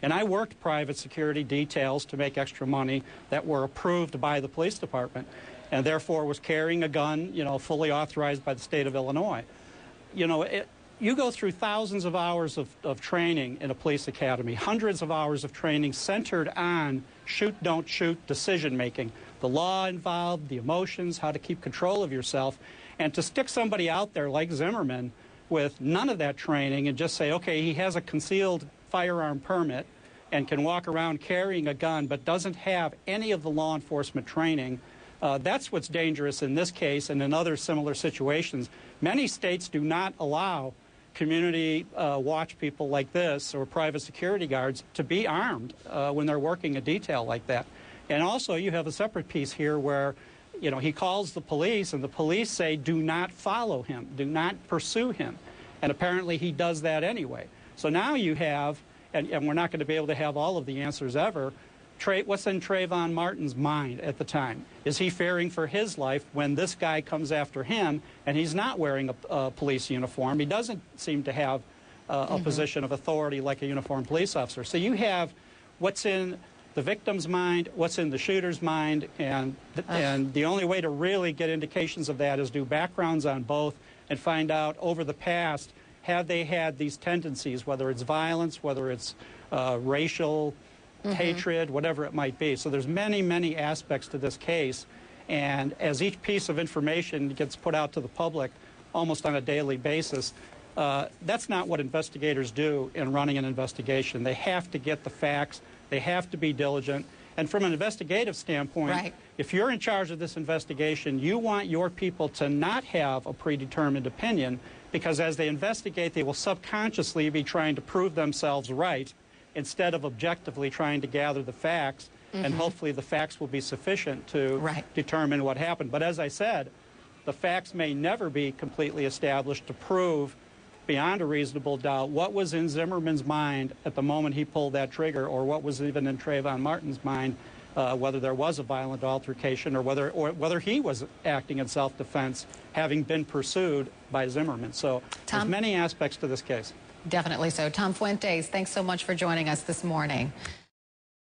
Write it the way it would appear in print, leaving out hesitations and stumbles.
And I worked private security details to make extra money that were approved by the police department, and therefore was carrying a gun, you know, fully authorized by the state of Illinois. You know, you go through thousands of hours of training in a police academy, hundreds of hours of training centered on shoot, don't shoot decision-making, the law involved, the emotions, how to keep control of yourself, and to stick somebody out there like Zimmerman with none of that training and just say, okay, he has a concealed firearm permit and can walk around carrying a gun but doesn't have any of the law enforcement training. That's what's dangerous in this case and in other similar situations. Many states do not allow community watch people like this or private security guards to be armed when they're working a detail like that. And also you have a separate piece here where, you know, he calls the police and the police say do not follow him, do not pursue him. And apparently he does that anyway. So now you have, and we're not going to be able to have all of the answers ever, what's in Trayvon Martin's mind at the time? Is he fearing for his life when this guy comes after him and he's not wearing a police uniform? He doesn't seem to have a position of authority like a uniformed police officer. So you have what's in the victim's mind, what's in the shooter's mind, and the only way to really get indications of that is do backgrounds on both and find out over the past, have they had these tendencies, whether it's violence, whether it's racial hatred, whatever it might be. So there's many, many aspects to this case, and as each piece of information gets put out to the public almost on a daily basis, that's not what investigators do in running an investigation. They have to get the facts, they have to be diligent, and from an investigative standpoint, if you're in charge of this investigation, you want your people to not have a predetermined opinion, because as they investigate, they will subconsciously be trying to prove themselves right instead of objectively trying to gather the facts, and hopefully the facts will be sufficient to determine what happened. But as I said, the facts may never be completely established to prove beyond a reasonable doubt what was in Zimmerman's mind at the moment he pulled that trigger, or what was even in Trayvon Martin's mind, whether there was a violent altercation or whether he was acting in self-defense, having been pursued by Zimmerman. So there's many aspects to this case. Definitely so. Tom Fuentes, thanks so much for joining us this morning.